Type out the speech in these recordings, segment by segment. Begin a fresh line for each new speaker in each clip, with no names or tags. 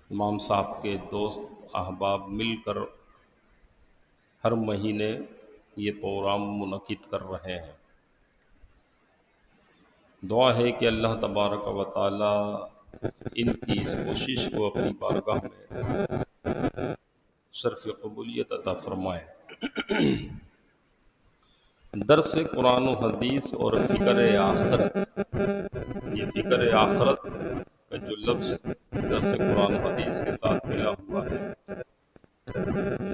امام صاحب کے دوست احباب مل کر ہر مہینے یہ پروگرام منعقد کر رہے ہیں۔ دعا ہے کہ اللہ تبارک و تعالی ان کی اس کوشش کو اپنی بارگاہ میں شرف قبولیت عطا فرمائے۔ درس قرآن و حدیث اور فکر آخرت، یہ فکر آخرت کا جو لفظ درس قرآن و حدیث کے ساتھ ملا ہوا ہے،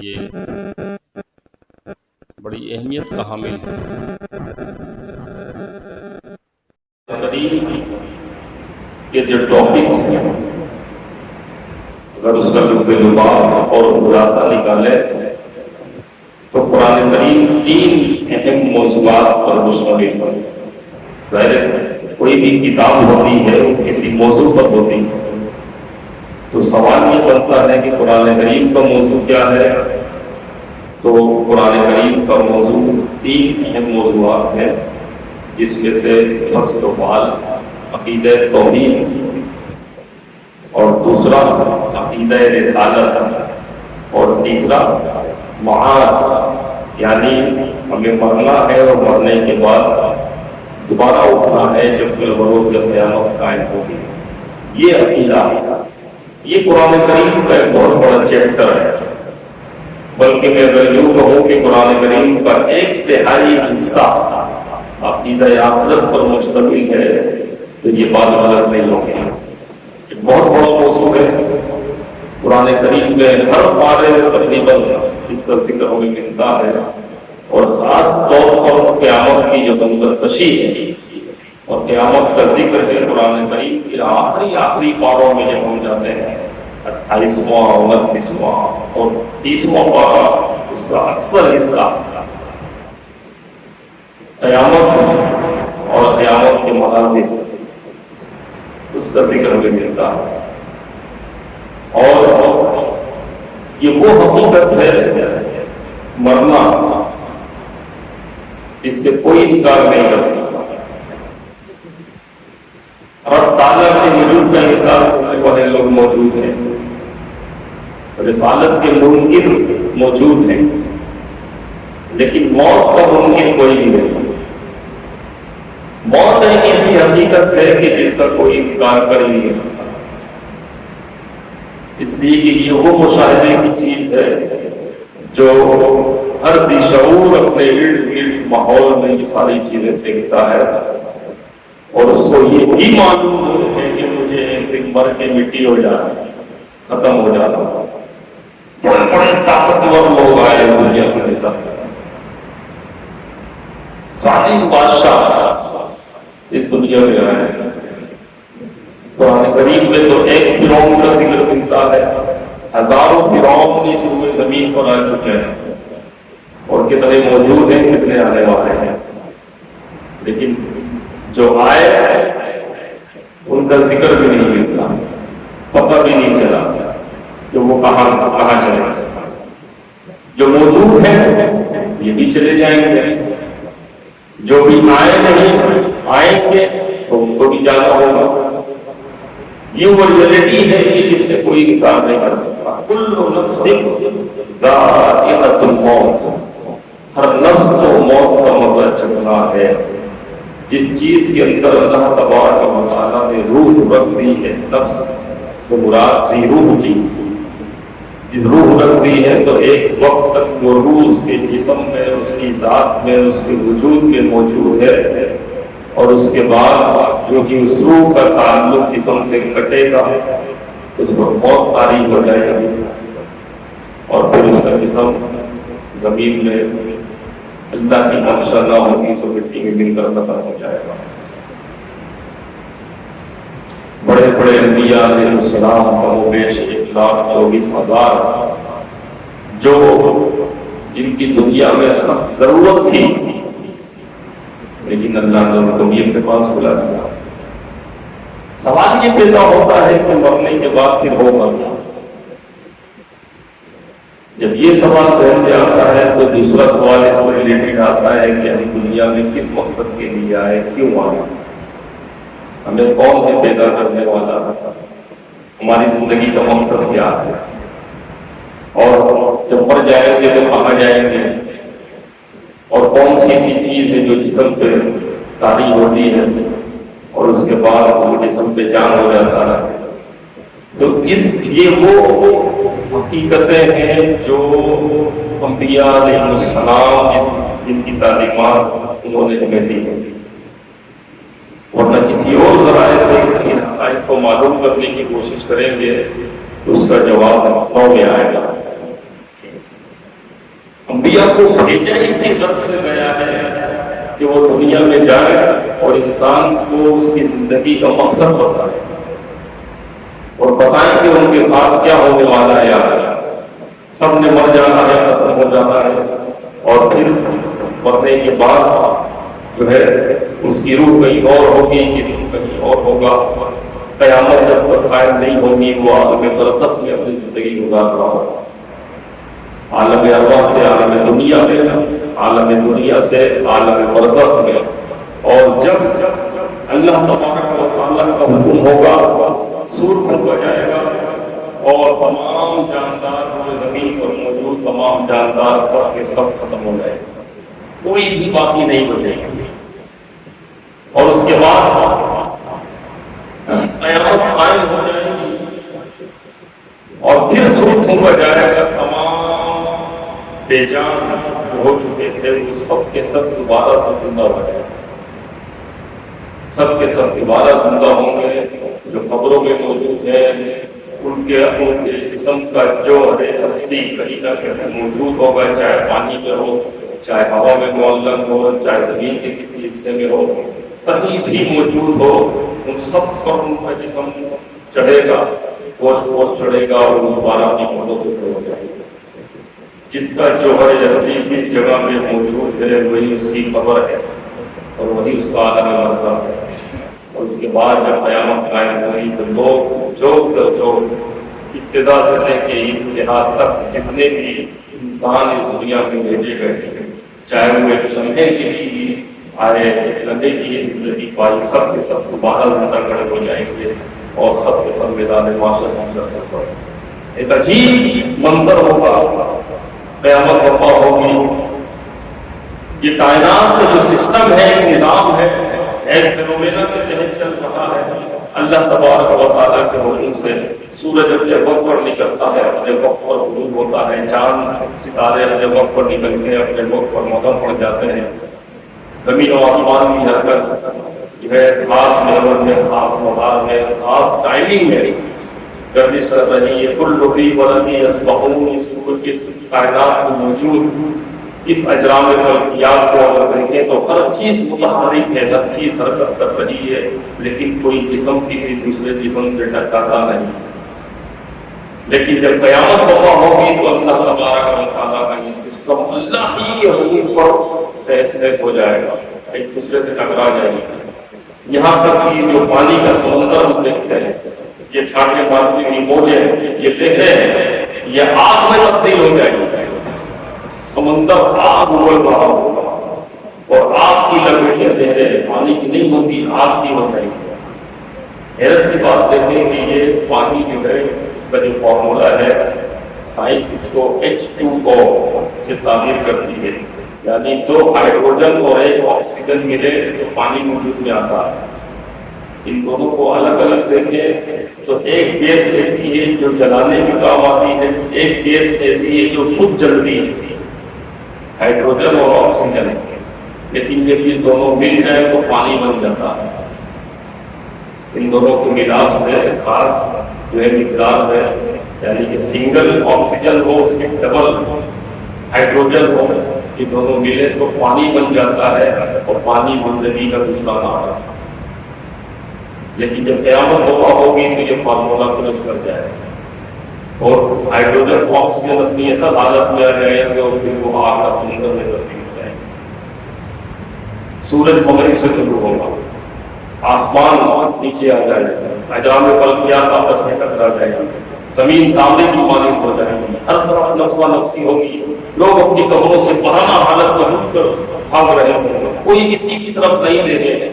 یہ بڑی اہمیت کا حامل ہے۔ قریب کے جو ٹاپکس ہیں، اگر اس کا لطف لباب اور خلاصہ نکالے تو قرآن کریم 3 اہم موضوعات پر مشتمل ہے۔ ظاہر کوئی بھی کتاب ہوتی ہے وہ کسی موضوع پر ہوتی ہے، تو سوال یہ بنتا ہے کہ قرآن کریم کا موضوع کیا ہے؟ تو قرآن کریم کا موضوع 3 اہم موضوعات ہیں، جس میں سے فصل و فعال عقیدہ توحید، اور دوسرا عقیدہ رسالت، اور تیسرا معاد، یعنی ہمیں مرنا ہے اور مرنے کے بعد دوبارہ اٹھنا ہے جب کہ بروز قیامت قائم ہوگی۔ یہ عقیدہ، یہ قرآن کریم کا ایک بہت بڑا چیپٹر ہے، بلکہ میں اگر یوں کہوں کہ قرآن کریم کا 1/3 حصہ عقیدہ آخرت پر مشتمل ہے تو یہ بات غلط نہیں ہوگی۔ ایک بہت بڑا موضوع ہے قرآن کریم میں، ہر پارے تقریباً اس کا ذکر ہمیں ملتا ہے، اور خاص طور پر قیامت کی جو منتقشی ہے اور قیامت کا ذکر ہے قرآن کریم کے آخری پاروں میں جب ہم جاتے ہیں، 28واں، 29واں اور 30واں پارہ، اس کا اکثر حصہ قیامت اور قیامت کے مناظر، اس کا ذکر ہمیں ملتا ہے۔ اور یہ وہ حقیقت ہے، مرنا، اس سے کوئی انکار نہیں کر سکتا، اور تعالیٰ کے وجود کا انکار کرنے والے لوگ موجود ہیں، رسالت کے منکر موجود ہیں، لیکن موت کا منکر کوئی بھی نہیں۔ موت ایک ایسی حقیقت ہے کہ جس کا کوئی انکار کر ہی نہیں سکتا، اس لیے کہ یہ وہ مشاہدے کی چیز ہے جو ہر ذی شعور اپنے ارد گرد ماحول میں یہ ساری چیزیں دیکھتا ہے، اور اس کو یہ بھی معلوم ہے کہ مجھے ایک دن مر کے مٹی ہو جانا، ختم ہو جانا۔ بڑے بڑے طاقتور لوگ آئے دنیا کے نیتا، ظالم بادشاہ اس دنیا میں آئے۔ قرآن کریم میں تو ایک فرعون کا ذکر ملتا ہے، ہزاروں فرعون اس روئے زمین پر آ چکے ہیں، اور کتنے موجود ہیں، کتنے آنے والے ہیں، لیکن جو آئے ان کا ذکر بھی نہیں ملتا، پتہ بھی نہیں چلا کہ وہ کہاں چلے۔ جو موجود ہیں یہ بھی چلے جائیں گے، جو بھی آئے نہیں آئیں گے تو ان کو بھی جانا ہوگا۔ یہ وہ ریئلٹی ہے کہ جس سے کوئی انکار نہیں کر سکتا۔ کل نفس ذائقۃ الموت، ہر نفس کو موت کا مزہ چکھنا ہے۔ جس چیز کے اندر اللہ تبارک و تعالیٰ نے روح رکھ دی ہے، نفس سے مراد ذی روح چیز، جس روح رکھ دی ہے تو ایک وقت تک وہ روح اس کے جسم میں، اس کی ذات میں، اس کے وجود میں موجود ہے، اور اس کے بعد جو کہ اس روح کا تعلق جسم سے کٹے گا اس پر موت طاری ہو جائے گی، اور پھر اس کا جسم زمین میں اللہ کی منشا نہ ہوگی سو مٹی میں مل کر ختم ہو جائے گا۔ بڑے بڑے انبیاء علیہ السلام کم و بیش 1,24,000 جو جن کی دنیا میں سخت ضرورت تھی، لیکن اللہ نے ان کو بھی اپنے پاس بلا دیا۔ سوال یہ پیدا ہوتا ہے کہ مرنے کے بعد پھر ہوگا کیا؟ جب یہ سوال ذہن میں آتا ہے تو دوسرا سوال اس سے ریلیٹڈ آتا ہے کہ ہم دنیا میں کس مقصد کے لیے آئے، کیوں آئے، ہمیں کون ہے پیدا کرنے والا، ہماری زندگی کا مقصد کیا ہے، اور جب مر جائیں گے تو کہاں جائیں گے، اور کون سی ایسی چیز ہے جو جسم پہ طاری ہوتی ہے اور اس کے بعد وہ جسم پہ جان ہو جاتا ہے۔ تو یہ وہ حقیقتیں ہیں جو انبیاء علیہ السلام جن کی تعلیمات انہوں نے ہمیں دی ہیں، ورنہ کسی اور ذرائع سے اس کی حقائق کو معلوم کرنے کی کوشش کریں گے تو اس کا جواب نو میں آئے گا۔ انبیاء کو بھیجا اسی غرض سے گیا ہے کہ وہ دنیا میں جائے اور انسان کو اس کی زندگی کا مقصد بتائے اور بتائیں کہ ان کے ساتھ کیا ہونے والا ہے۔ سب نے مر جانا ہے، ختم ہو جانا ہے، اور پھر مرنے کے بعد جو ہے اس کی روح کہیں اور ہوگی، جسم کہیں اور ہوگا۔ قیامت جب تک قائم نہیں ہوگی وہ عالم برزخ میں اپنی زندگی گزار رہا ہوگا، عالم ارواح سے عالم دنیا میں، عالم دنیا سے عالم برزخ میں۔ اور جب اللہ تبارک و تعالیٰ کا حکم ہوگا سور پھونکا جائے گا اور تمام جاندار پورے زمین پر موجود تمام جاندار سب کے سب ختم ہو جائے گا، کوئی بھی باقی نہیں بچے گا۔ اور اس کے بعد قیامت قائم ہو جائے گی اور پھر سور پھونکا جائے گا، تمام بے جان جو ہو چکے تھے وہ سب کے سب دوبارہ سے زندہ ہو جائے گا، سب کے سب دوبارہ زندہ ہوں گے۔ جو قبروں میں موجود ہیں ان کے جسم کا جو اصلی کہیں نہ کہیں موجود ہوگا، چاہے پانی میں ہو، چاہے ہوا میں معلق ہو، چاہے زمین کے کسی حصے میں ہو، کہیں بھی موجود ہو، ان سب پر ان کا جسم چڑھے گا، گوشت چڑھے گا اور دوبارہ اپنی قبروں سے ہو جائے گا۔ جس کا جوہر اصلی جس جگہ میں موجود ہے وہی اس کی قبر ہے اور وہی اس کا عالم برزخ ہے۔ اور اس کے بعد جب قیامت قائم ہوئی تو لوگ جو ابتدا سے لے کے انتہا تک جتنے بھی انسان اس دنیا میں بھیجے گئے تھے، چاہے وہ ایک لمحے کے لیے آئے، ایک لمحے کی زندگی پائی، سب کے سب دوبارہ زندہ کھڑے ہو جائیں گے اور سب کے سب میدان معاشر پہنچ۔ ایک عجیب منظر ہوگا، قیامت برپا ہوگی۔ یہ کائنات کا جو سسٹم ہے، نظام ہے، ایک فینومینا کے تحت چل رہا ہے۔ اللہ تبارک و تعالیٰ کے حکم سے سورج اپنے وقت پر نکلتا ہے، اپنے وقت پر غروب ہوتا ہے، چاند ستارے اپنے وقت پر نکل کے اپنے وقت پر مدھم پڑ جاتے ہیں۔ زمین و آسمان کی حرکت جو ہے خاص محور میں، خاص مدار میں، خاص ٹائمنگ میں گردش کر رہی ہے۔ کل فی فلک یسبحون، اس کائنات میں موجود اس اجرام فلکیات کو اگر دیکھیں تو ہر چیز متحرک ہے، ہر چیز حرکت کر رہی ہے، لیکن کوئی جسم کسی دوسرے جسم سے ٹکراتا نہیں۔ لیکن جب قیامت برپا ہوگی تو اللہ تبارک و تعالیٰ کا یہ سسٹم اللہ ہی کے حکم پر تحس ہو جائے گا، ایک دوسرے سے ٹکرا جائے گی۔ یہاں تک کہ جو پانی کا سمندر ہم دیکھتے ہیں، یہ چھاٹے مارتی ہوئی موجیں، یہ لہریں ہیں، یہ آگ میں تبدیل ہو جائے گی۔ سمندر آگ اڑ رہا ہوگا اور آگ کی لپیٹیں لہریں پانی کی نہیں ہوتی، آگ کی ہو جائے گی۔ حیرت کی بات دیکھیں کہ یہ پانی جو ہے اس کا جو فارمولا ہے، سائنس اس کو H2O سے تعبیر کرتی ہے، یعنی دو ہائیڈروجن اور ایک آکسیجن ملے تو پانی وجود میں آتا ہے۔ ان دونوں کو الگ الگ دیکھیں تو ایک گیس ایسی ہے جو جلانے میں کام آتی ہے، ایک گیس ایسی ہے جو خود جلتی ہے، ہائیڈروجن اور آکسیجن۔ لیکن جب یہ دونوں مل جائیں تو پانی بن جاتا ہے۔ ان دونوں کے ملاپ سے خاص جو ہے مقدار ہے، یعنی کہ سنگل آکسیجن ہو اس کے ڈبل ہائیڈروجن ہو، یہ دونوں ملے تو پانی بن جاتا ہے اور پانی زندگی کا دوسرا نام ہے۔ لیکن جب قیامت برپا ہوگی تو یہ فارمولا درست کر جائے گا اور ہائیڈروجن آکسیجن اپنی ایسا حالت میں آ جائے گا اور پھر وہ آگ کا سمندر میں تبدیل ہو جائے گا۔ سورج مغرب سے شروع ہوگا، آسمان نیچے آ جائے گا، اجرام فلکیات آپس میں ٹکرا جائے گا، زمین تانبے کی مانند ہو جائے گی، ہر طرف نفس و نفسی ہوگی، لوگ اپنی قبروں سے پرانا حالت میں اٹھ کر بھاگ رہے ہوں گے، کوئی کسی کی طرف نہیں دیکھے۔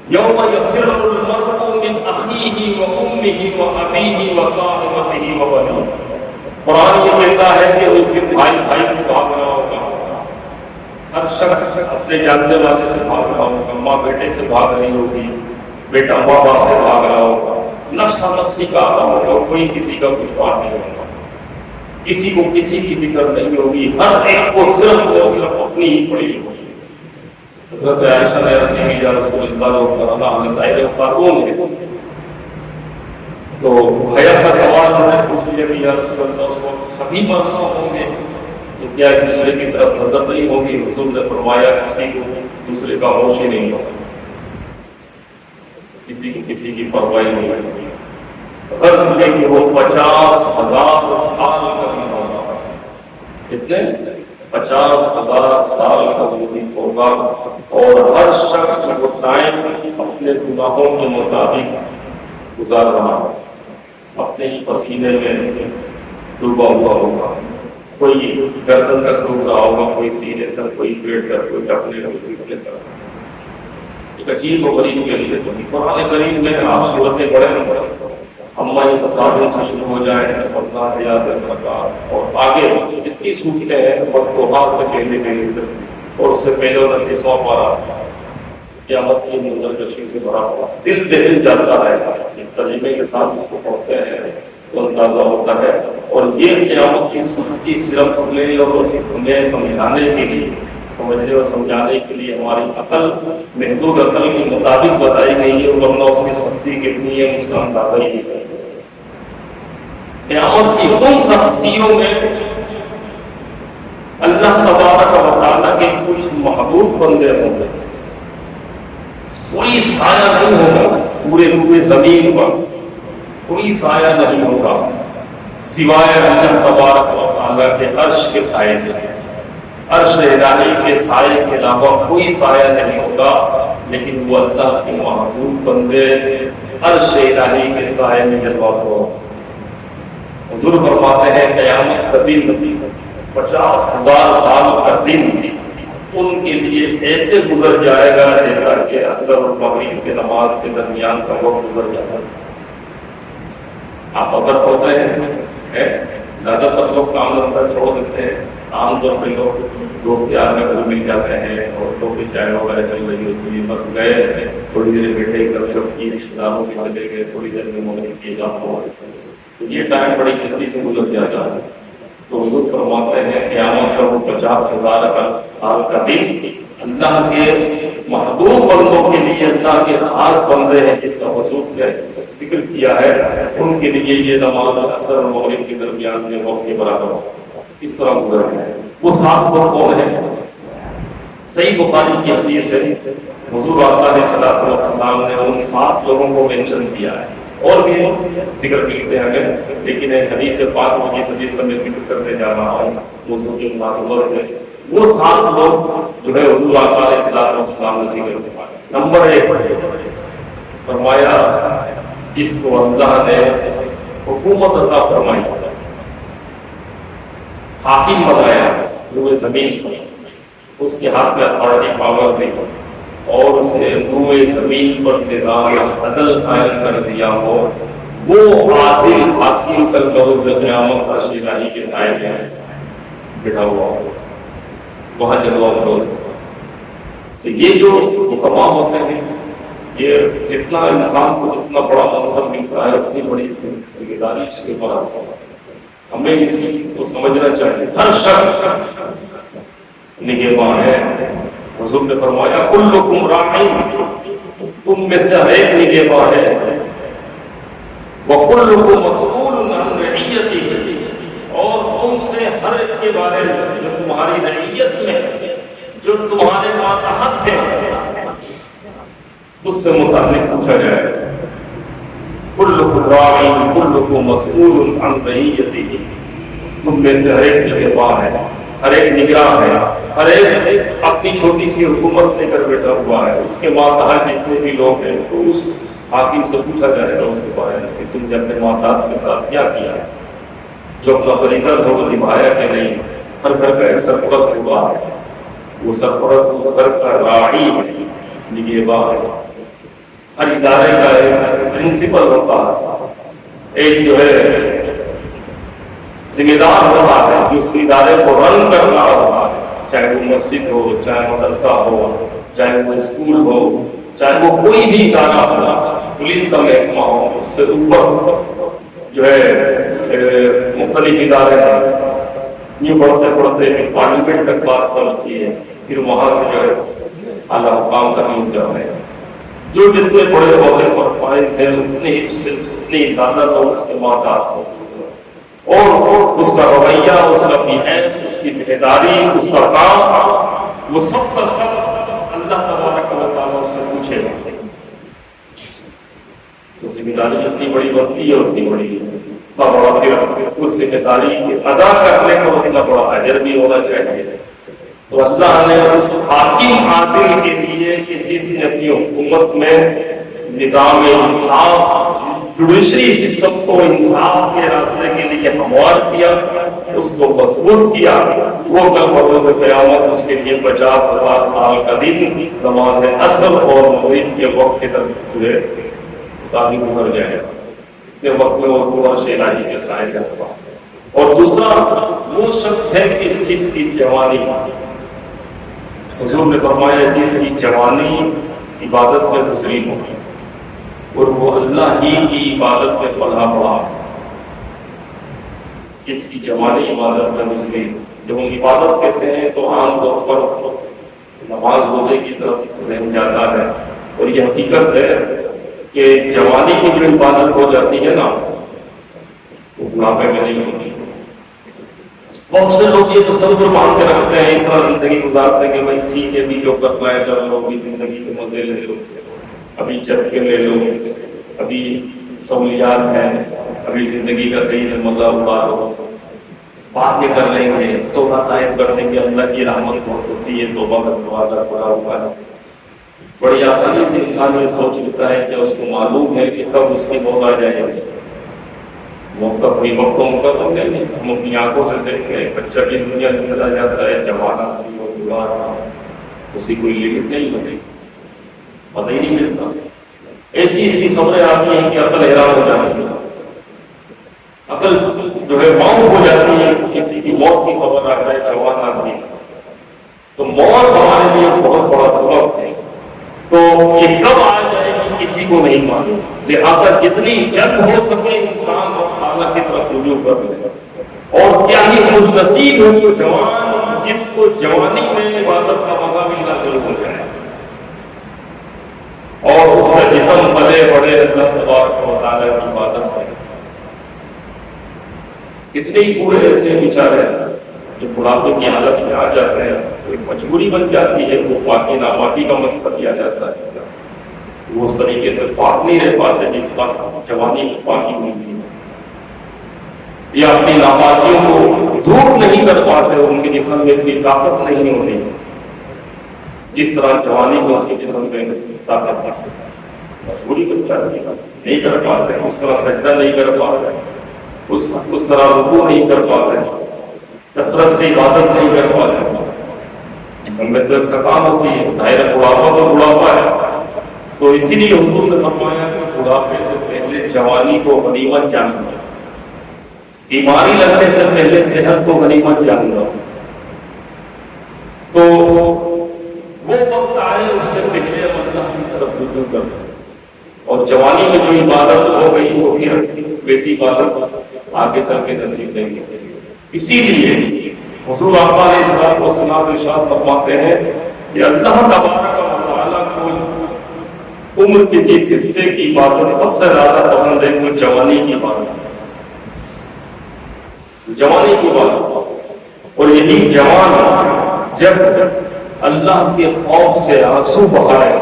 یوم یفر المرء من اخیہ و امہ امه وابيه وصاحبته وبنيه۔ قرآن یہ کہتا ہے کہ اس کے بھائی سے بھاگ رہا ہوگا، ہر شخص اپنے جاننے والے سے بھاگ رہا ہوگا، ماں بیٹے سے بھاگ رہی ہوگی، بیٹا ماں باپ سے بھاگ رہا ہوگا، نفس نفسی کا عالم ہوگا، کوئی کسی کا کچھ بات نہیں ہوگا، کسی کو کسی کی فکر نہیں ہوگی، ہر ایک کو صرف اپنی ہی پڑی ہوگی۔ حضرت عائشہ نے عرض کی یا رسول اللہ خاتون ہے تو حیا کا سوال ہم نے پوچھ لیا کہ یا رسول اللہ اس کو سبھی مرنا ہوں گے تو کیا ایک دوسرے کی طرف نظر نہیں ہوگی؟ حضور نے فرمایا کسی کو دوسرے کا ہوش ہی نہیں ہوگا، کسی کو کسی کی پرواہ نہیں ہوگی۔ غرض ہے کہ وہ 50,000 سال کا بھی ہوگا، کتنے 50,000 سال کا بھی ہوگا، اور ہر شخص وہ ٹائم اپنے گناہوں کے مطابق گزار رہا ہے، اپنے ہی پسینے میں ڈوبا ہوا ہوگا، کوئی گردن تک ڈوب رہا ہوگا، کوئی سینے تک، کوئی پیٹ تک، کوئی ٹپنے تک، کوئی گلے تک۔ ایک عجیب و غریب کے لیے تو قرآن کریم میں آپ صورتیں بڑے اما یہ تصاویر سے شروع ہو جائیں پتہ سے یاد رکھنا اور آگے جتنی صورتیں ہیں بدتوحا سے کہنے کے لیے اور اس سے پہلے 29واں پارہ قیامت کی منظر کشی سے بھرا ہوا، دل دہل جاتا ہے، ترجمے کے ساتھ اس کو پڑھتے ہیں تو اندازہ ہوتا ہے۔ اور یہ قیامت کی سختی صرف ہمیں اور ہمیں سمجھانے کے لیے، سمجھنے اور سمجھانے کے لیے ہماری عقل محدود عقل کے مطابق بتائی گئی ہے، ورنہ اس کی سختی کتنی ہے اس کا اندازہ ہی نہیں ہے۔ قیامت کی ان سختیوں میں اللہ تبارک و تعالیٰ کے کچھ محبوب بندے ہوں گے، کوئی سایہ نہیں ہوگا پورے زمین پر، کوئی سایہ نہیں ہوگا سوائے اللہ تبارک و تعالیٰ کے عرش کے سائے کے، عرش الہی کے سائے کے علاوہ کوئی سایہ نہیں ہوگا، لیکن وہ اللہ کے محبوب بندے عرش الہی کے سائے میں جلوہ ہو۔ حضور فرماتے ہیں قیامت کا دن 50,000 سال کا دن ان کے لیے ایسے گزر جائے گا جیسا کہ عصر اور مغرب کے نماز کے درمیان کا وقت گزر جاتا ہے۔ آپ اثر پڑھتے ہیں، زیادہ تر لوگ کام دھندا چھوڑ دیتے ہیں، عام طور پہ لوگ دوست یار میں گھر مل جاتے ہیں اور لوگ کی چائے وغیرہ چل رہی ہوتی ہے، بس گئے تھوڑی دیر بیٹھے گپ شپ کی، رشتے داروں کے چلے گئے، تھوڑی دیر میں مغرب کیے جاتا تو یہ ٹائم بڑی جلدی سے گزر جاتا ہے۔ تو حضور فرماتے ہیں قیامت کا وہ 50,000 سال کا دن اللہ کے محبوب بندوں کے لیے، اللہ کے خاص بندے ہیں جتنا حضور نے ذکر کیا ہے، ان کے لیے یہ نماز عصر اور مغرب کے درمیان میں وقت کے برابر اس طرح گزر ہے۔ وہ 7 لوگ کون ہیں؟ صحیح بخاری کی حدیث ہے، حضور علیہ السلام نے ان 7 لوگوں کو مینشن کیا ہے، اور بھی ذکر ملتے ہیں لیکن ایک حدیث پاک میں جس حدیث کا میں ذکر کرنے جا رہا ہوں موضوع کی مناسبت سے وہ 7 لوگ جو ہے حضور علیہ السلام نے ذکر کیا۔ نمبر 1 فرمایا جس کو اللہ نے حکومت عطا فرمائی، حاکم بنایا روئے زمین پر، اس کے ہاتھ میں اتھارٹی پاور دی اور اس نے روئے زمین پر نظام عدل قائم کر دیا ہو، وہ عادل حاکم کل بروز قیامت عرش الہی کے سائے میں بیٹھا ہوا ہو، وہاں جلوہ افروز۔ تو یہ جو حکماء ہوتے ہیں یہ اتنا انسان کو اتنا بڑا منصب ملتا ہے، اتنی بڑی ذمہ داری اس کے اوپر آتا ہے، ہمیں اس کو سمجھنا چاہیے۔ ہر شخص نگہبان ہے۔ حضور نے فرمایا کلکم راعین، تم میں سے ہر ایک نگہبان ہے، وکلکم مسئول عن رعیتہ، اور تم سے ہر ایک کے بارے میں جو تمہاری رعیت میں جو تمہارے ماتحت ہے اس سے متعلق پوچھا جائے گا۔ کلکم راعین کلکم مسئول عن رعیتہ، تم میں سے ہر ایک نگہبان ہے، ہر ایک نگراں ہے، ہر ایک اپنی چھوٹی سی حکومت لے کر بیٹھا ہوا ہے، اس کے ماتحت جتنے بھی لوگ ہیں تو اس حاکم سے پوچھا جائے گا اس کے بارے میں کہ تم نے اپنے ماتحت کے ساتھ کیا کیا ہے، جو اپنا فریضہ وہ نبھایا کہ نہیں۔ ہر گھر کا ایک سرپرست ہوا ہے، وہ سرپرست اس گھر کا راعی نگہبان ہے، ہر ادارے کا ایک پرنسپل ہوتا ہے، ایک جو ہے ذمہ دار ہوتا ہے کہ اس ادارے کو رن کرنا ہوتا ہے، چاہے وہ مسجد ہو، چاہے مدرسہ ہو، چاہے وہ اسکول ہو، چاہے وہ کوئی بھی ادارہ ہو، پولیس کا محکمہ ہو، اس سے اوپر جو ہے مختلف ادارے ہیں۔ یوں بڑھتے بڑھتے پارلیمنٹ تک بات پہنچتی ہے، پھر وہاں سے جو ہے اعلیٰ حکام کا نام جو ہے جو جتنے بڑے عہدے پر فائز ہیں اتنی زیادہ لوگ اس کے معدات ہو، اور اس کا رویہ، اس کا محنت، اس کی ذمہ داری، اس کا کام، وہ سب کا سب اللہ تبارک و تعالیٰ اس سے پوچھے گا۔ تو ذمہ داری جتنی بڑی بنتی ہے اتنی بڑی اتنا بڑا پھر اس ذمہ داری ادا کرنے کو اتنا بڑا اجر بھی ہونا چاہیے۔ تو اللہ نے اس حاکم عادل کے لیے کہ جس نے اپنی حکومت میں نظام انصاف، جوڈیشری سسٹم کو انصاف کے راستے کے لیے ہموار کیا، اس کو مضبوط کیا، وہ کل بروز قیامت اس کے لیے 50,000 سال کا دن نماز عصر اور مغرب کے وقت کے تربیت مطابق گزر جائے گا۔ اتنے وقت میں وہ پورا شیلائی کے سائے جاتا۔ اور دوسرا وہ شخص ہے کہ جس کی جوانی، حضور نے فرمایا جس کی جوانی عبادت میں گزری ہوگی اور وہ اللہ ہی کی عبادت میں پلا پڑا، جس کی جوانی عبادت میں گزری۔ جب ہم عبادت کہتے ہیں تو عام طور پر نماز روزے کی طرف ذہن جاتا ہے، اور یہ حقیقت ہے کہ جوانی کی جو عبادت ہو جاتی ہے نا وہ بڑھاپے میں نہیں ہوتی۔ بہت سے لوگ یہ تصور مان کے رکھتے ہیں، اس طرح زندگی گزارتے ہیں کہ بھائی ٹھیک ہے بھی جو کرنا ہے کر لو، بھی زندگی کے مزے لے لو، ابھی چسکے لے لو، ابھی سہولیات ہیں، ابھی زندگی کا صحیح سے مزہ اتارو، بعد میں کر لیں گے، توبہ طائب کر دیں گے، اللہ کی رحمت بہت وسیع ہے، توبہ کا دروازہ کھلا ہوا ہے۔ بڑی آسانی سے انسان یہ سوچ لیتا ہے کہ اس کو معلوم ہے کہ کب اس کی موت آ جائے گی۔ موت کا کوئی وقت مقرر نہیں، ہم اپنی آنکھوں سے دیکھتے ہیں بچہ کی دنیا میں چلا جاتا ہے، جوان آدمی اور بوڑھا آدمی، اس کی کوئی لمٹ نہیں ہوتی، پتہ ہی نہیں ملتا۔ ایسی ایسی خبریں آتی ہیں کہ عقل حیران ہو جاتی ہے، عقل جو ہے معاف ہو جاتی ہے، کسی کی موت کی خبر آ جائے جوان آدمی۔ تو موت ہمارے لیے بہت بڑا سبب ہے، تو یہ کب آ جائے گی کسی کو نہیں معلوم، لہٰذا جتنی جلد ہو سکے انسان اللہ کی طرف رجوع کر لے۔ اور کیا ہی خوش نصیب ہے وہ جوان جس کو جوانی میں عبادت کا مزہ ملنا شروع ہو جائے اور اس کا جسم پلے بڑے اللہ تبارک و تعالیٰ کی عبادت ہے۔ کتنے ہی پورے ایسے بیچارے جو بڑھاپے کی حالت میں آ جاتے ہیں، ایک مجبوری بن جاتی ہے، وہ پاکی ناپاکی کا مسئلہ کیا جاتا ہے، وہ اس طریقے سے پاک نہیں رہ پاتے جس کا جوانی میں پاکی ہوتی ہے، یا اپنی ناپاکیوں کو دور نہیں کر پاتے، ان کے جسم میں اتنی طاقت نہیں ہوتی جس طرح جوانی کو اس کے جسم میں طاقت ہے، مجبوری بن جاتی ہے، نہیں کر پاتے، اس طرح سجدہ نہیں کر پاتے، اس طرح رکوع نہیں کر پاتے، کثرت سے عبادت نہیں کر پاتے، جسم میں تھکان ہوتی ہے، ظاہر بڑھاپا تو بڑھاپا ہے۔ تو اسی لیے حضور نے فرمایا کہ بڑھاپے سے پہلے جوانی کو غنیمت جاننا، بیماری لگنے سے پہلے صحت کو غنیمت جاننا، تو وہ وقت آئے اس سے پہلے اللہ کی طرف رجوع کرنا، اور جوانی میں جو عبادت ہو گئی وہ پھر ویسی عبادت آگے چل کے نصیب دیں گے۔ اسی لیے حضور آقا علیہ الصلوۃ والسلام ارشاد فرماتے ہیں کہ اللہ تبارک و تعالیٰ کو عمر کے جس حصے کی عبادت سب سے زیادہ پسند ہے وہ جوانی کی عبادت، جوانی کی عبادت۔ اور یہی جوان جب اللہ کے خوف سے آنسو بہائے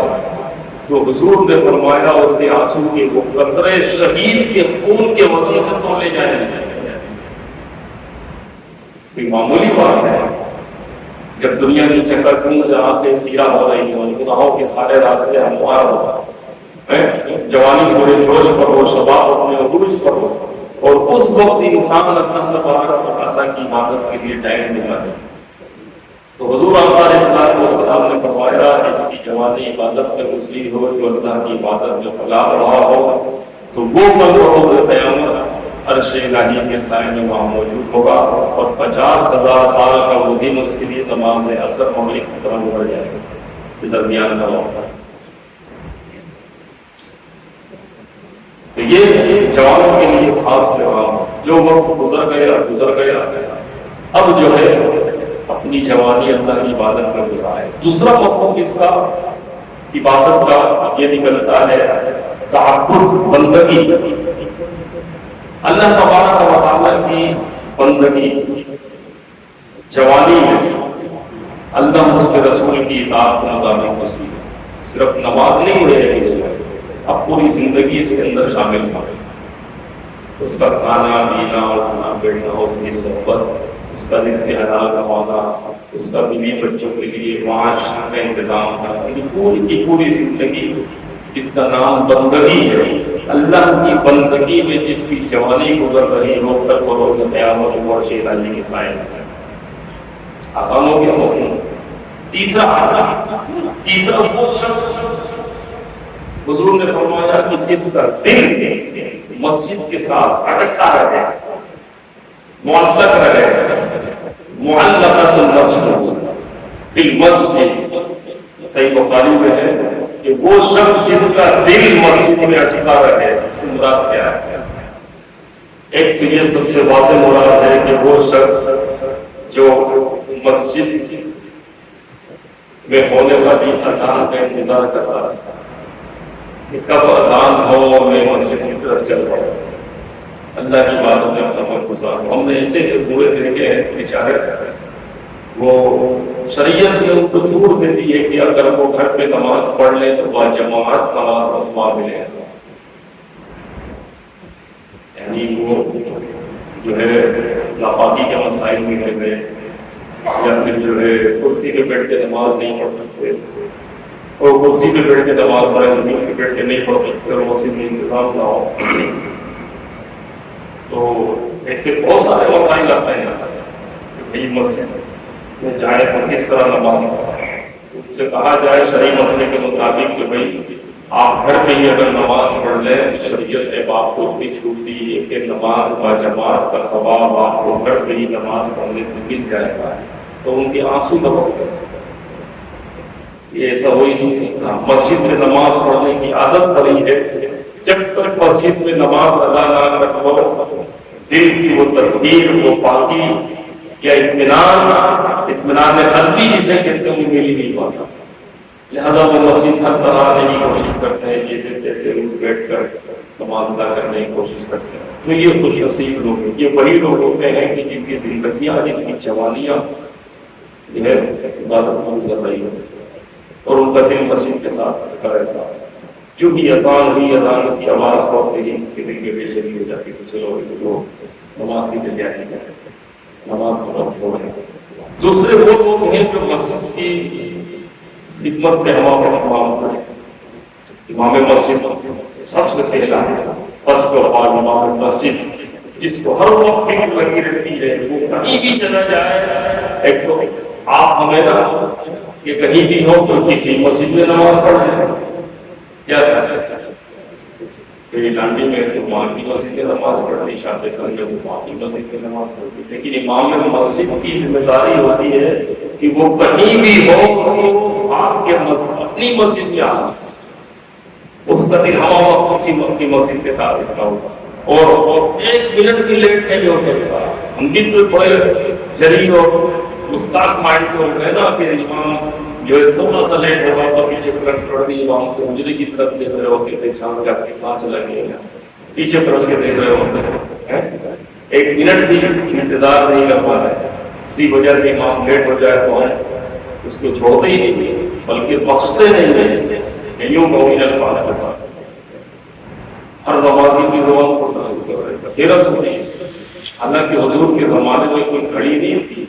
تو حضور نے فرمایا اس کے آنسو کے وہ قطرے شہید کے خون کے وزن سے تولے جائیں گے۔ کوئی معمولی بات ہے، جب دنیا کی چکا چون سے آنکھیں تیرا ہو رہی ہوں، گناہوں کے سارے راستے ہموار ہو، جوانی پورے جوش پر ہو، شباب اپنے عروج پر ہو، اور اس وقت انسان اللہ تبارک و تعالیٰ کی عبادت کے لیے ٹائم نکالے، تو حضور آقا علیہ السلام نے فرمایا اس کی جوانی عبادت میں گزری ہو، جو اللہ کی عبادت میں پلا رہا ہو، تو وہ کل روز قیامت عرش الہی کے سائے میں وہاں موجود ہوگا، اور 50,000 سال کا وہ دن اس کے لیے نماز عصر مغرب کی طرح گزر جائے گا، یہ درمیان کا وقت ہے۔ تو یہ جوانوں کے لیے خاص پیغام، جو وقت گزر گیا اب جو ہے اپنی جوانی اللہ کی عبادت میں گزارے۔ دوسرا مفہوم اس کا عبادت کا یہ نکلتا ہے تعبد، بندگی، اللہ تبارک و تعالیٰ کی بندگی جوانی میں اللہ اس کے رسول کی اطاعت کے مطابق ہوتی ہے۔ صرف نماز نہیں رہے گی اس میں، اب پوری زندگی اس کے اندر شامل ہو، اس کا کھانا پینا اٹھنا بیٹھنا، اس کی صحبت، اس کا رزق حلال کمانا، اس کا بیوی بچوں کے لیے معاش کا انتظام کرنا، پوری کی پوری زندگی اس کا نام بندگی ہے۔ اللہ کی بندگی میں جس کی جوانی گزر رہی ہو تک وہ روز قیامت اور شیر علی کے سائے آسان ہو گیا مفہوم۔ تیسرا وہ شخص حضور نے فرمایا کہ جس کا دل مسجد کے ساتھ اٹکا رہے، معلق رہے، معلقۃ النفس بالمسجد، صحیح بخاری میں ہے کہ وہ شخص جس کا دل مسجد میں اٹکا رہے، اس سے مراد کیا ہے؟ ایک تو یہ سب سے واضح مراد ہے کہ وہ شخص جو مسجد میں ہونے والی اذان کا انتظار کرتا ہے کہ کب اذان ہو اور میں مسجد کی طرف چل رہا ہوں، اللہ کی باتوں میں اپنا وقت گزار۔ ہم نے ایسے پورے دیکھے ہیں بیچارے، وہ شریعت نے ان کو چھوٹ دیتی ہے کہ اگر وہ گھر پہ نماز پڑھ لیں تو باجماعت نماز مسوا ملے، یعنی وہ جو ہے ناپاکی کے مسائل میں رہ گئے، یا پھر جو ہے کرسی پہ بیٹھ کے نماز نہیں پڑھ سکتے، اور کرسی پہ بیٹھ کے نماز پڑھے زمین پہ بیٹھ کے نہیں پڑھ سکتے اور مسجد میں انتظام نہ ہو، تو ایسے بہت سارے مسائل آتے ہیں کہ مسجد میں جائے تو کس طرح نماز پڑھے۔ اس سے کہا جائے شرعی مسئلے کے مطابق کہ بھائی آپ گھر میں ہی اگر نماز پڑھ لیں، شریعت نے آپ کو اتنی چھوٹ دی ہے کہ نماز با جماعت کا ثواب آپ کو گھر میں ہی نماز پڑھنے سے مل جائے گا، تو ان کے آنسو نہ ہو گئے۔ یہ ایسا ہو ہی نہیں سکتا۔ مسجد میں نماز پڑھنے کی عادت پڑی ہے، جب تک مسجد میں نماز ادا نہ کرو دل کی وہ تطہیر، وہ پاکی یا اطمینان قلبی جسے کہتے ہیں، مل ہی نہیں پاتا۔ لہذا وہ مسجد ہر طرح آنے کی کوشش کرتے ہیں، جیسے تیسے بیٹھ کر نماز ادا کرنے کی کوشش کرتے ہیں۔ تو یہ خوش نصیب لوگ ہیں، یہ وہی لوگ ہوتے ہیں کہ جن کی زندگیاں، جن کی جوانیاں جو ہے عبادت میں گزر رہی ہے اور ان کا دل مسجد کے ساتھ رہتا ہے۔ جو بھی اذان ہوئی، اذان کی آواز پڑھتے ہی ان کے دل میں بے چینی ہو جاتی ہے، چلو وہ نماز کی تیاری کریں، نماز کو چھوڑ دیں۔ دوسرے وہ لوگ ہیں جو مسجد کی خدمت میں ہمارا کریں۔ امام مسجد سب سے پہلا ہے، فرض و بعد امام مسجد، جس کو ہر وقت فکر لگی رہتی ہے، وہ کہیں بھی چلا جائے، ایک تو آپ ہمیں نا کہ کہیں بھی ہو تو کسی مسجد میں نماز پڑھ لیں، کیا کہ لانڈی میں تو ماں کی مسجد میں نماز پڑھنی، شاہ سن میں تو ماں کی مسجد میں نماز پڑھنی، لیکن امام مسجد کی ذمہ داری ہوتی ہے کہ وہ کہیں بھی ہو اس کو آپ کے مسجد، اپنی مسجد میں آنا، اس کا دل ہوا کسی کی مسجد کے ساتھ اتنا ہوگا، اور ایک منٹ بھی لیٹ نہیں ہو سکتا۔ ہم بھی تو بڑے جری اور مستاق مائنڈ کے ہو گئے نا کہ امام جو ہے تھوڑا سا لیٹ ہوگا تو پیچھے پلٹ پڑ رہی، امام کو حجرے کی طرف دیکھ رہے ہو، کسی چھان جا کے کہاں چلا گیا، پیچھے پلٹ کے دیکھ رہے ہوتے ہیں، ایک منٹ بھی انتظار نہیں کر پا رہے، اسی وجہ سے امام لیٹ ہو جائے تو اس کو چھوڑتے ہی نہیں، بلکہ بخشتے نہیں، یوں کہوں گی الفاظ کے ساتھ ہر نمازی کی زبان پڑھنا شروع کر رہے تھے، حیرت ہوتی ہے۔ حالانکہ حضور کے زمانے میں کوئی گھڑی نہیں تھی،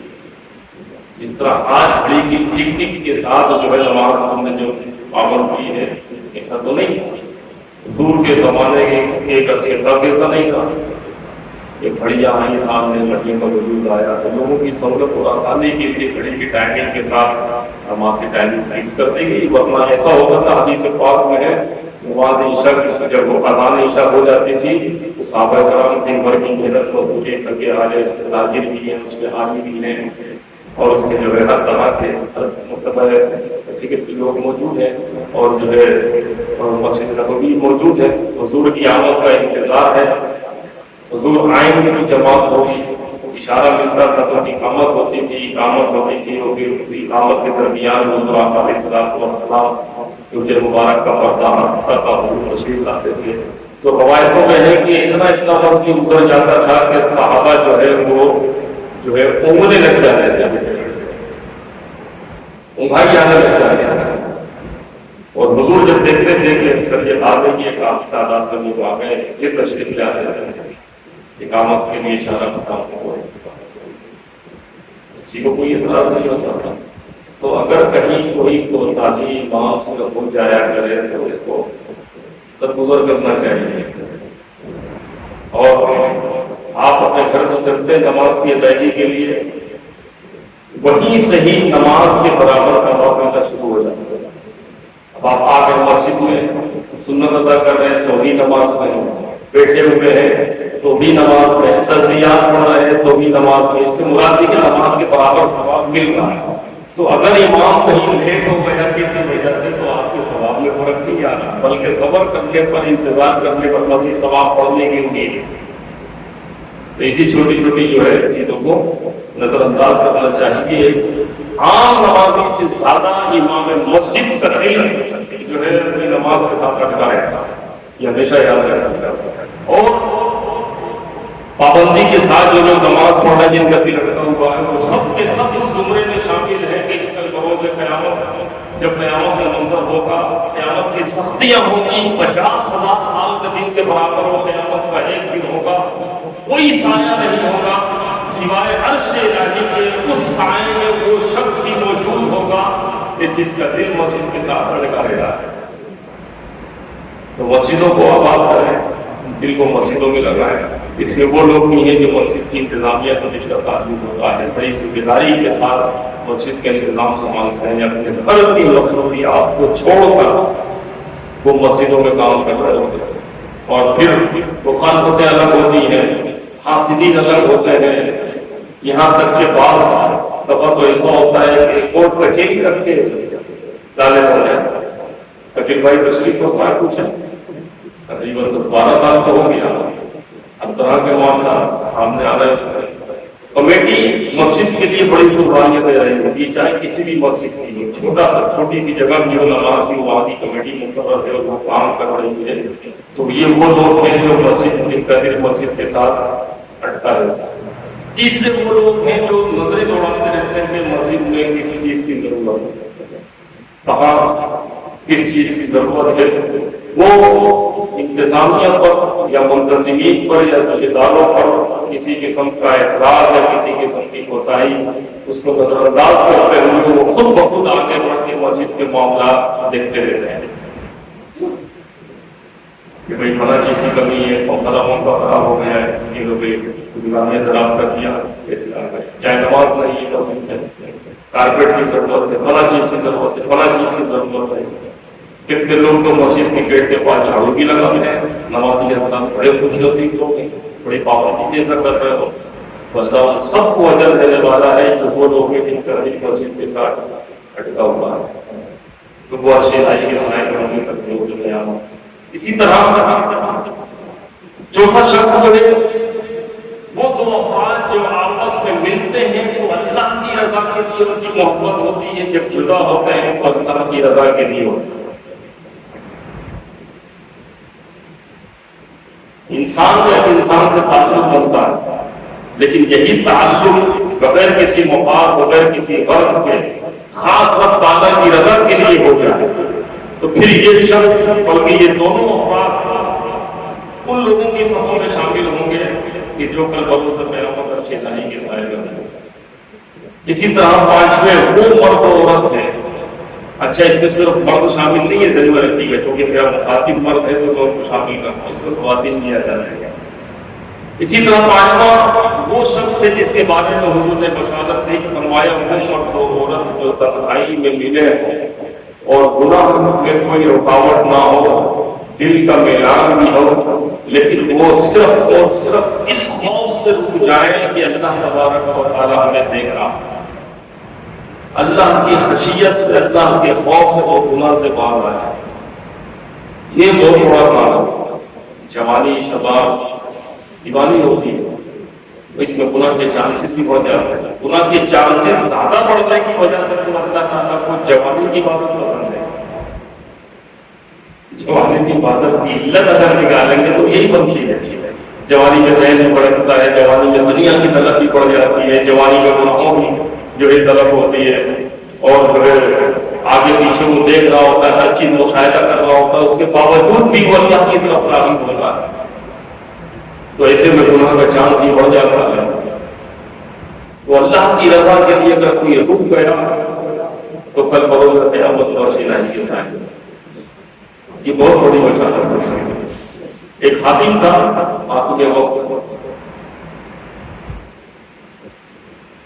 جس طرح آج گھڑی کی ٹک ٹک کے ساتھ جو ہے نماز ہم نے جو پابند کی ہے، ایسا تو نہیں تھا۔ حضور کے زمانے کے ایک عرصے تک ایسا نہیں تھا، یہ گھڑیاں آئی سامنے، گھڑیوں کا وجود آیا تو لوگوں کی سہولت اور آسانی کے لیے گھڑی کی ٹائمنگ کے ساتھ نماز کی ٹائمنگ فکس کر دی گئی، ورنہ ایسا ہوتا تھا حدیث پاک میں ہے نماز عشاء جب وہ اذان عشاء ہو جاتی تھی تو صحابہ کرام دن بھر کی محنت مزدوری کر کے آج اس میں تاجر بھی ہیں، اس میں حامی بھی ہیں، اور اس کے جو ہے ہر طرح کے مطلب لوگ موجود ہیں، اور جو ہے مسجد نبوی موجود ہے۔ حضور کی آمد کا انتظار ہے، حضور آئیں گے تو جماعت ہوگی، اشارہ ملتا تھا تو اقامت ہوتی تھی، اقامت ہوتی تھی، اور پھر اقامت کے درمیان حضور آقا علیہ الصلوۃ والسلام جو مبارک کا پردہ ہٹتا تھا، حضور تشریف لاتے تھے۔ تو روایتوں میں ہے کہ اتنا وقت اتر جاتا تھا کہ صحابہ جو ہے وہ جو ہے اونگنے لگ جاتے تھے، اونگھائی آنے لگ جاتے تھے، اور حضور جب دیکھتے تھے کہ سر یہ آگے کی ایک کافی تعداد میں لوگ آ گئے، یہ تشریف لے آتے تھے اقامت کے لیے اشارہ کرتا ہوں، کسی کو کوئی اعتراض نہیں ہوتا تھا۔ تو اگر کہیں کوئی کوتاہی امام سے ہو جایا کرے تو اس کو درگزر کرنا چاہیے، اور آپ اپنے گھر سے چلتے نماز کی ادائیگی کے لیے وہی صحیح نماز کے برابر ثواب ملنا شروع ہو جاتا ہے۔ اب آپ آ کے مسجد میں سنت ادا کر رہے ہیں تو بھی نماز میں، بیٹھے ہوئے ہیں تو بھی نماز میں، تسبیحات پڑھ رہے ہیں تو بھی نماز میں، اس سے مراد ہے کہ نماز کے برابر ثواب مل رہا ہے۔ تو اگر امام نہیں ہے تو کسی وجہ سے تو آپ کے ثواب میں فرق نہیں آ رہا، بلکہ صبر کرنے پر، انتظار کرنے پر مزید ثواب پڑھنے کی امید ہے۔ تو اسی چھوٹی چھوٹی جو ہے چیزوں کو نظر انداز کرنا چاہیے۔ عام نمازی سے زیادہ امام مسجد کا دل جو ہے اپنی نماز کے ساتھ اٹکا رہتا ہے، یہ ہمیشہ یاد رکھنا ہے۔ اور پابندی کے ساتھ جو لوگ نماز پڑھنا جن کا دل رکھا ہوا ہے وہ سب کے سب اس زمرے میں شامل ہے کہ کل بروز قیامت جب قیامت کا منظر ہوگا، قیامت کی سختیاں ہوں گی، 50,000 سال کے دن کے برابر وہ قیامت کا ایک دن ہوگا، کوئی سایہ نہیں ہوگا سوائے عرش الہی کے، اس سائے میں وہ شخص بھی موجود ہوگا کہ جس کا دل مسجد کے ساتھ لڑکا رہا ہے۔ تو مسجدوں کو آباد کریں، دل کو مسجدوں میں لگائیں۔ اس میں وہ لوگ نہیں ہیں جو مسجد کی انتظامیہ سے جس کا تعلق ہوتا ہے بڑی ذمہ داری کے ساتھ مسجد کے انتظام سنبھالتے ہیں، اپنے گھر کی مصروفیات کو چھوڑ کر وہ مسجدوں میں کام کر رہے ہوتے ہیں، اور پھر وہ خانقاہیں الگ ہوتی ہیں، حاسدین الگ ہوتے ہیں، یہاں تک کہ بعض دفعہ تو ایسا ہوتا ہے کہ کورٹ کچہری کر کے ڈالے ہوتے ہیں۔ فقیر بھائی تشریف کو بات پوچھا، تقریباً 10-12 سال تو ہو گیا، اب طرح کے معاملات سامنے آ رہے ہیں۔ کمیٹی مسجد کے لیے بڑی قربانیاں دے رہی ہوتی ہے، چاہے کسی بھی مسجد کی ہو، چھوٹی سی جگہ بھی ہو، نماز بھی وہاں کی کمیٹی مقرر ہے اور وہ کام کر رہی ہے۔ تو یہ وہ لوگ ہیں جو مسجد جن کا دل مسجد کے ساتھ اٹکا رہتا ہے۔ تیسرے وہ لوگ ہیں جو نظریں دوڑاتے رہتے ہیں کہ مسجد میں کسی چیز کی ضرورت ہے، کہاں کس چیز کی ضرورت ہے، وہ انتظامیہ پر یا منتظمین پر یا ذمہ پر کسی قسم کا اعتراض یا کسی قسم کی کوتاہی اس کو نظر انداز کرتے ہوئے وہ خود بخود آگے بڑھ کے مسجد کے معاملات دیکھتے رہتے ہیں کہ بھائی فلاں چیز کی کمی ہے، فلاں موقع خراب ہو گیا ہے، یہ لوگ انتظامیہ سے رابطہ کیا، کیسے آ گئے، چاہے نماز نہیں ہے مسجد میں، کارپیٹ کی ضرورت ہے، فلاں چیز کی ضرورت ہے، فلاں چیز کی ضرورت ہے۔ کتنے لوگ تو مسجد کے گیٹ کے پاس جھاڑو بھی لگا ہوئے ہیں، نمازی حضرات بڑے خوش نصیب لوگ ہیں، بڑی پابندی جیسا کر رہے ہو، بندہ سب کو اجر دینے والا ہے جو وہ لوگ ہیں جن کا دل مسجد کے ساتھ اٹکا ہوا ہے، تو وہ عرش الہی کے سائے میں ہوں گے تک لوگ جو قیامت۔ اسی طرح چوتھا شخص جو ہے وہ دو افراد جو آپس میں ملتے ہیں تو اللہ کی رضا کے لیے ان کی محبت ہوتی ہے، جب جدا ہوتے ہیں تو اللہ کی رضا کے لیے ہوتی ہے۔ انسان سے تعلق بنتا ہے، لیکن یہی تعلق بغیر کسی مفاد، بغیر کسی غرض کے خاص رب تعالیٰ کی رضا کے لیے ہو جائے تو پھر یہ شخص بلکہ یہ دونوں افراد ان لوگوں کی صفوں میں شامل ہوں گے کہ جو کل بروز قیامت عرش الہی کے سائے میں ہوں گے۔ اسی طرح پانچویں وہ مرد و عورت ہیں، اچھا اس میں صرف مرد شامل نہیں ہے، ضرور رکھیے گا چونکہ میرا مخاطب مرد ہے تو میں ان کو شامل کرتا ہوں، اس کو خواتین دیا جا رہا ہے۔ اسی طرح پانچواں وہ شخص ہے جس کے بارے میں حضور نے بشارت دی، فرمایا وہ مرد و عورت جو تنہائی میں ملے اور گناہ میں کوئی رکاوٹ نہ ہو دل کا میلان بھی ہو، لیکن وہ صرف اور صرف اس خوف سے رک جائیں کہ اللہ تبارک و تعالیٰ ہمیں دیکھ رہا، اللہ کی خشیت سے، اللہ کے خوف سے وہ گناہ سے باز آئے۔ یہ بہت بڑا کام۔ جوانی شباب دیوانی ہوتی ہے، اس میں گناہ کے چانسز بھی بڑھ جاتے ہیں۔ گناہ کے چانسز زیادہ بڑھنے کی وجہ سے تو اللہ تعالیٰ کو جوانی کی عبادت پسند ہے۔ جوانی کی عبادت کی علت اگر نکالیں گے تو یہی بنتی ہے۔ جوانی میں ذہن میں بڑھتا ہے، جوانی میں دنیا کی طلب بھی بڑھ جاتی ہے، جوانی میں گناہوں کی جو ہے طلب ہوتی ہے، اور آگے پیچھے وہ دیکھ رہا ہوتا ہے، ہر چیز مشاہدہ کر رہا ہوتا ہے، اس کے باوجود بھی وہ اللہ کی طرف راغب ہو رہا ہے، تو ایسے میں گناہ کا چانس ہی بڑھ جاتا ہے۔ تو اللہ کی رضا کے لیے اگر کوئی رک گیا تو کل بروز قیامت اور سینائی کے سائے، یہ بہت بڑی بشارت ہے۔ ایک حاکم تھا، آپ کے وقت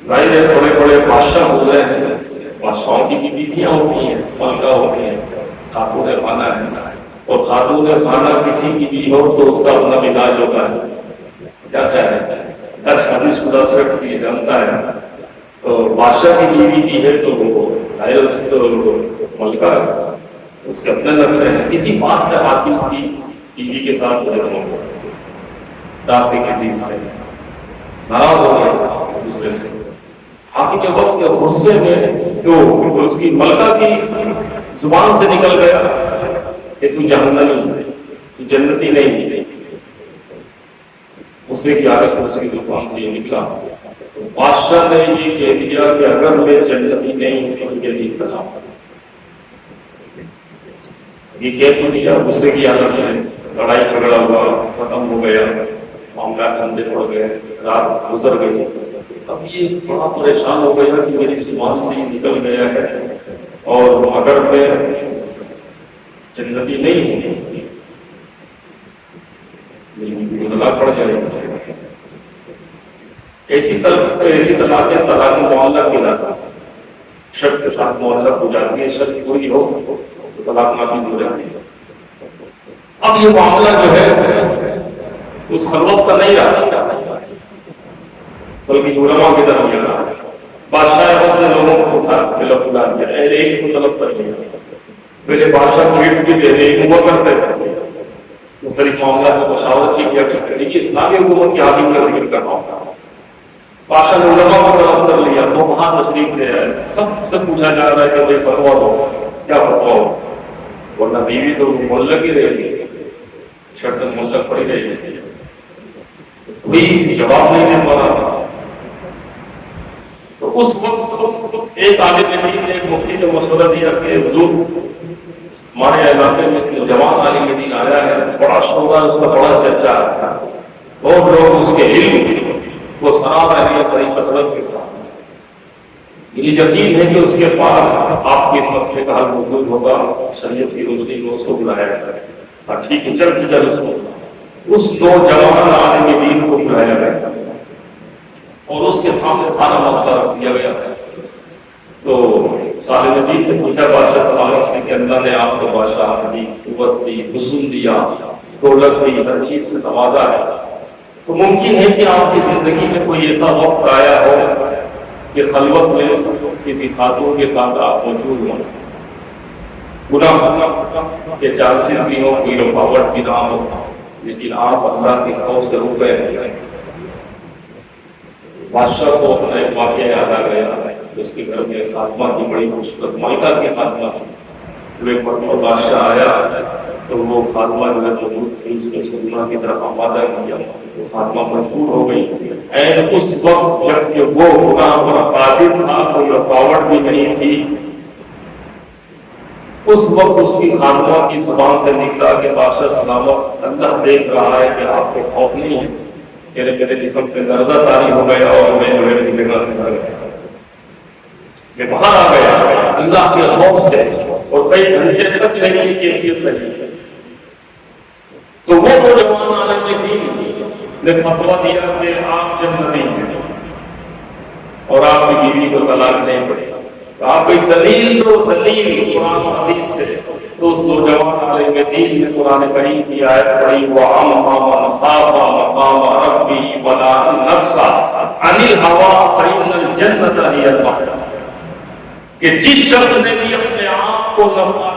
ظاہر ہے بڑے بڑے بادشاہ گزرے ہیں، بادشاہوں کی بھی بیویاں ہوتی ہیں، ملکہ ہوتی ہیں، خاتون خانہ ہے، اور خاتون خانہ کسی کی بھی ہو تو اس کا اپنا مزاج ہوتا ہے، کیا خیال ہے؟ ہر شادی شدہ شخص یہ جانتا ہے، تو بادشاہ کی بیوی کی ہے تو وہ ظاہر اس کو ملکہ اس کے اپنے لگ رہے ہیں، کسی بات پہ حاکم کی بیوی کے ساتھ ڈاکتے کسی سے ناراض ہو گئے دوسرے سے، حاکم کے وقت کے غصے میں جو اس کی ملکہ کی زبان سے نکل گیا کہ تو جہنمی ہے، تو جنتی نہیں ہے، اسے کی عادت اس کی زبان سے یہ نکلا، تو بادشاہ نے یہ کہہ دیا کہ اگر میں جنتی نہیں ہوں تو یہ نہیں کرا، یہ کہہ تو دیا، غصے کی حالت میں لڑائی جھگڑا ہوا، ختم ہو گیا، معاملہ ٹھنڈے پڑ گئے، رات گزر گئی، اب یہ بڑا پریشان ہو گیا کہ میری زبان سے یہ نکل گیا ہے، اور اگر میں جنتی نہیں ہوں طلاق پڑ جائے گا، ایسی طلاق معاملہ کہلاتا، شرط کے ساتھ معاملہ ہو جاتی ہے، شرط پوری ہو تو طلاق نافذ ہو جاتی ہے۔ اب یہ معاملہ جو ہے اس خلوت کا نہیں رہا، بلکہ علماء کی طرف یہ رہا، بادشاہ اپنے لوگوں کو اٹھا طلب بلا دیا، ایک کو طلب کر لیا، پہلے بادشاہ ٹویٹ بھی دے رہے ہوا کرتے تھے، مختلف معاملات میں مشاورت کی کیا کرتے، لیکن اسلامی حکومت کی حاکم کا ذکر کر رہا ہوں، بادشاہ نے علماء کو طلب کر لیا، وہ وہاں تشریف لے آئے، سب سے پوچھا جا رہا ہے کہ بھائی فتوا دو، کیا فتوا ہو، ورنہ بیوی تو معلق ہی رہے گی، شرط معلق پڑی رہے گی، کوئی جواب نہیں دے پا رہا۔ تو اس وقت ایک عالم دین نے، ایک مفتی نے مشورہ دیا کہ حضور ہمارے علاقے میں جوان عالم دین آیا ہے، بڑا شعبہ ہے، اس کا بڑا چرچا ہے، بہت لوگ اس کے علم کو سراہ رہے ہیں بڑی کثرت کے ساتھ، یہ یقین ہے کہ اس کے پاس آپ کے اس مسئلے کا حل موجود ہوگا، شریعت کی روشنی میں اس کو بلایا جائے، اور ٹھیک ہے جلد سے جلد اس دو جوان عالم دین کو بلایا گیا اور اس کے سامنے سارا مسئلہ رکھ دیا گیا۔ تو عالم دین نے پوچھا بادشاہ سلامت سے کہ اللہ نے آپ کو بادشاہ دی، قوت دی، حسن دیا، دولت دی، ہر چیز سے نوازا ہے، تو ممکن ہے کہ آپ کی زندگی میں کوئی ایسا وقت آیا ہو کہ خلوت میں کسی خاتون کے ساتھ آپ موجود ہوں، گناہ کے چانسز بھی ہوں، کوئی رکاوٹ بھی نہ ہو، لیکن آپ اللہ کے خوف سے رک گئے ہیں۔ بادشاہ کو اپنا ایک واقعہ یاد آ گیا، اس کے گھر میں خاتمہ کی بڑی خوبصورت ملکہ کی خاتمہ تھی، اور بادشاہ آیا تو وہ خاتمہ جو ہے موجود تھی، اس نے سننا کی طرف آمادہ کیا، وہ خاتمہ مشہور ہو گئی، اینڈ اس وقت جب کہ وہ گناہ پر قادر تھا، کوئی رکاوٹ بھی نہیں تھی، اس وقت اس کی خاتمہ کی زبان سے نکلا کہ بادشاہ سلامت، اللہ دیکھ رہا ہے کہ آپ کو خوف نہیں ہے، میرے جسم پہ لرزہ طاری ہو گیا اور میں جو ہے نکلنا سے ڈر گیا، میں باہر آ گیا اللہ کے خوف سے، اور کئی گھنٹے تک نہیں کیفیت رہی۔ تو وہ نوجوان عالم دین نے فتوا دیا کہ آپ جنتی ہیں اور آپ کی بیوی کو طلاق نہیں پڑے گا، آپ کوئی دلیل دو، دلیل قرآن و حدیث سے، تو اس نوجوان عالم دین نے قرآن کریم کی آیت پڑھی وَأَمَّا مَنْ خَافَ مَقَامَ رَبِّهِ وَنَهَى النَّفْسَ عَنِ الْهَوَىٰ فَإِنَّ الْجَنَّةَ هِيَ الْمَأْوَىٰ کہ جس شخص نے بھی اپنے آپ کو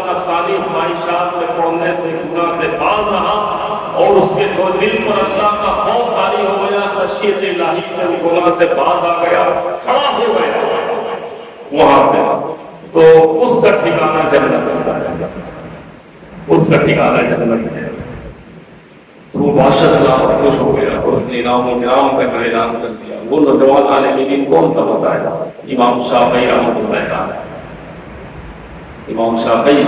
نفسانی خواہشات میں پڑنے سے گناہ سے باز رہا اور اس کے دل پر اللہ کا خوف طاری ہو گیا، خشیت الہی سے گناہ سے باز آ گیا، کھڑا ہو گیا وہاں سے، تو اس کا ٹھکانہ جنت ہے، اس کا ٹھکانہ جنت ہے۔ تو وہ بادشاہ سلامت خوش ہو گیا اور اس نے انعام و کرام کا اعلان کر دیا۔ وہ نوجوان عالم دین کون تھا بتایا؟ امام شافعی رحمۃ اللہ تعالی۔ امام شافعی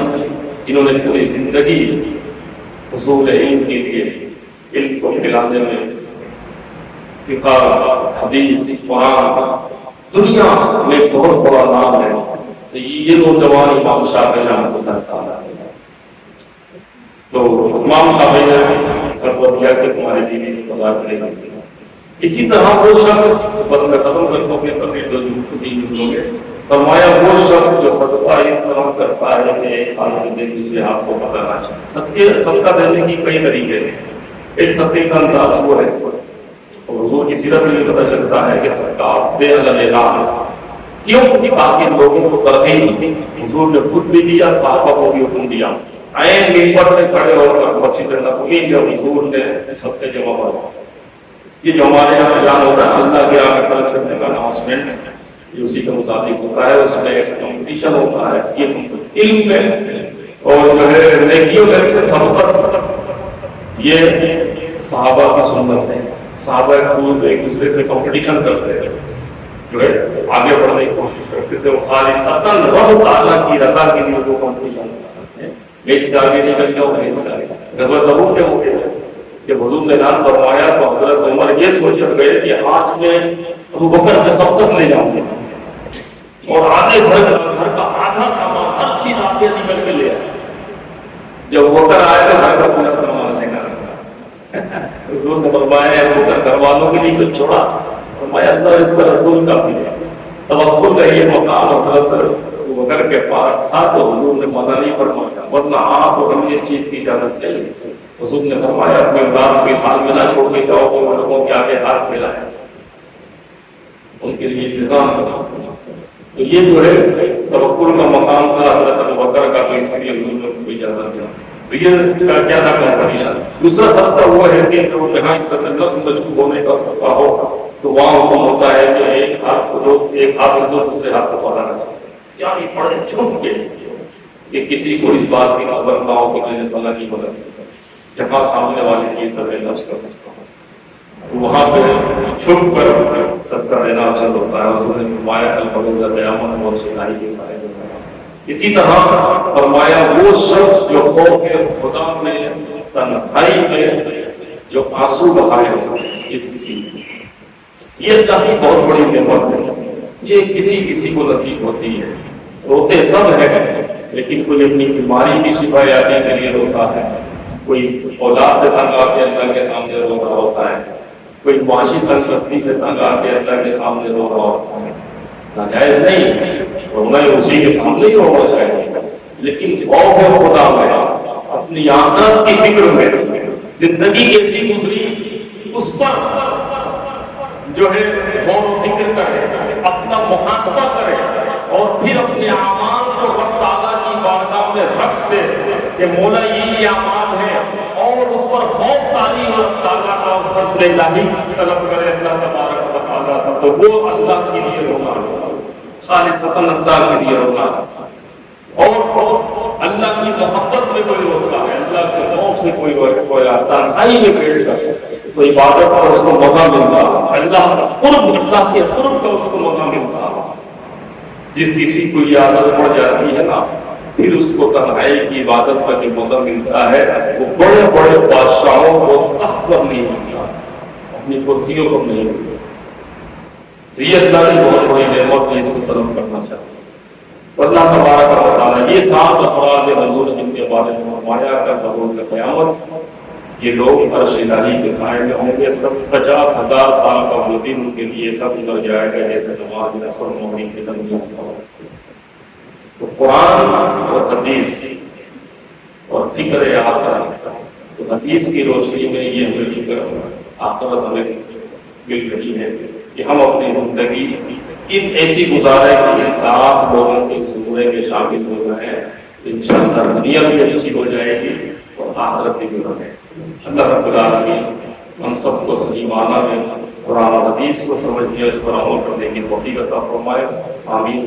جنہوں نے پوری زندگی حصول علم کے لیے علم کو پھیلانے میں فقہ، حدیث، قرآن دنیا میں بہت بڑا نام ہے، تو یہ نوجوان امام شافعی رحمۃ اللہ تعالی۔ تو امام شافعی نے فتویٰ دیا کہ تمہاری بیوی کو طلاق کرے گا۔ اسی طرح وہ شخص، بس میں ختم کر دوں گے، فرمایا وہ شخص جو صدقہ اس طرح کرتا ہے کہ ایک ہاتھ سے دے دوسرے ہاتھ کو پکڑنا چاہیے۔ صدقہ دینے کی کئی طریقے ہیں، ایک صدقے کا انداز وہ ہے، اور حضور کی سیرت سے بھی پتہ چلتا ہے کہ صدقہ دے اللہ کیوں؟ تاکہ لوگوں کو ترغیب، حضور نے خود بھی دیا، صحابہ کو بھی حکم دیا، عین ممبر میں کھڑے ہو کر مسجد نبوی میں حضور نے صدقے جمع کروا۔ یہ جو ہمارے یہاں اعلان ہوتا ہے اللہ کے آگے خرچ کرنے کا اناؤنسمنٹ، یہ اسی کے مطابق ہوتا ہے، اس میں ایک کمپٹیشن ہوتا ہے، یہ علم میں اور جو ہے نیکیوں میں سے سبقت، یہ صحابہ کی سنت ہے۔ صحابہ خود ایک دوسرے سے کمپٹیشن کرتے تھے، جو ہے آگے بڑھنے کی کوشش کرتے تھے، وہ خالصتاً رب تعالیٰ کی رضا کے لیے وہ کمپٹیشن کرتے ہیں، میں اس سے آگے نکل جاؤں، میں اس سے آگے۔ غزوہ تبوک کے موقع پر جب حضور نے اعلان فرمایا تو حضرت عمر یہ سوچ گئے کہ آج میں ابو بکر میں سبقت لے جاؤں گے، اور آدھے گھر کا آدھا سامان ہر چیز آگے نکل کے لے آئے۔ جب ابو بکر آئے تو گھر کا پورا سامان لے کر حضور نے فرمایا ابو بکر گھر والوں کے لیے کچھ چھوڑا؟ فرمایا اللہ اس کا رسول کا بھی ہے۔ توکل کا یہ مقام حضرت ابو بکر کے پاس تھا تو حضور نے منع نہیں فرمایا، ورنہ آپ اور ہم اس چیز کی اجازت نہیں۔ حضور نے فرمایا اپنے اولاد کو اس حال میں نہ چھوڑ کے جاؤ کہ وہ لوگوں کے آگے ہاتھ پھیلائیں، ان کے لیے انتظام کرو۔ تو یہ جو ہے توکل کا مقام تھا حضرت ابوبکر کا، تو اس لیے حضور نے کوئی اجازت دیا۔ تو یہ کیا تھا کمپٹیشن۔ دوسرا صدقہ وہ ہے کہ جو جہاں نفس مجبور ہونے کا صدقہ ہو تو وہاں حکم ہوتا ہے کہ ایک ہاتھ سے دوسرے ہاتھ کو پکڑنا چاہیے، یعنی بڑے چھپ کے کہ کسی کو اس بات کی خبر نہ ہو کہ میں نے فلاں کی مدد کی، جہاں سامنے والے کی سب نفس کا وہاں پہ چھپ کر صدقہ دینا افضل ہوتا ہے۔ حضور نے فرمایا الفضل قیامت اور شنائی کے سائے میں۔ اسی طرح فرمایا وہ شخص جو خوف خدا میں تنہائی میں جو آنسو بہائے ہو اس کسی میں، یہ اللہ کی بہت بڑی نعمت ہے، یہ کسی کو نصیب ہوتی ہے۔ روتے سب ہیں، لیکن کوئی اپنی بیماری کی شفا یابی کے لیے روتا ہے، کوئی اولاد سے تنگ آ کے اللہ کے سامنے رو رہا ہوتا ہے، کوئی معاشی تنگستی سے تنگ آ کے اللہ کے سامنے رو رہا ہوتا ہے۔ ناجائز نہیں، رونا اسی کے سامنے ہی ہونا چاہیے، لیکن خوف خدا میں، اپنی آخرت کی فکر میں، زندگی کیسی گزری اس پر جو ہے غور و فکر کرے، اپنا محاسبہ کرے، اور پھر اپنے اعمال کو رب تعالیٰ کی بارگاہ میں رکھ دے کہ مولا یہ اعمال ہے، اور اس پر خوف طاری ہو رب تعالیٰ کا، فضل الہی طلب کرے اللہ تبارک و تعالیٰ سے، تو وہ اللہ کے لیے رونا، خالصتاً اللہ کے لیے رونا، اور اللہ کی محبت میں کوئی روتا ہے، اللہ کے خوف سے کوئی آتا ہے، تنہائی میں بیٹھ کر تو عبادت پر اس کو مزہ ملتا ہے، اللہ کے قرب کا اس کو مزہ ملتا ہے۔ جس کسی کو یہ عادت پڑ جاتی ہے نا، پھر اس کو تنہائی کی عبادت پر جو مزہ ملتا ہے وہ بڑے بڑے بادشاہوں کو تخت پر نہیں ملتا، اپنی کرسیوں پر نہیں ملتا۔ تو یہ اللہ کی بہت بڑی نعمت ہے، اس کو طلب کرنا چاہیے۔ اللہ تبارک و تعالیٰ یہ 7 افراد حضور جن کے بارے میں فرمایا کر ضرور قیامت یہ لوگ عرش الہی کے سائے میں ہوں گے، سب 50,000 سال کا وہ دن ان کے لیے سب ادھر جائے گا جیسے نماز عصر مغرب کے درمیان۔ تو قرآن اور حدیث اور فکر آخرت. تو حدیث کی روشنی میں یہ فکر آخرت ہمیں مل رہی ہے کہ ہم اپنی زندگی ایسی گزارے کہ سات لوگوں کے زمرے میں شامل ہو جائے. انشاءاللہ دنیا بھی اچھی ہو جائے گی اور آخرت بھی بنے. اللہ رب العالمین ہم سب کو صحیح معنی میں قرآن و حدیث کو سمجھنے اس پر عمل کرنے کی توفیق عطا فرمائے. آمین.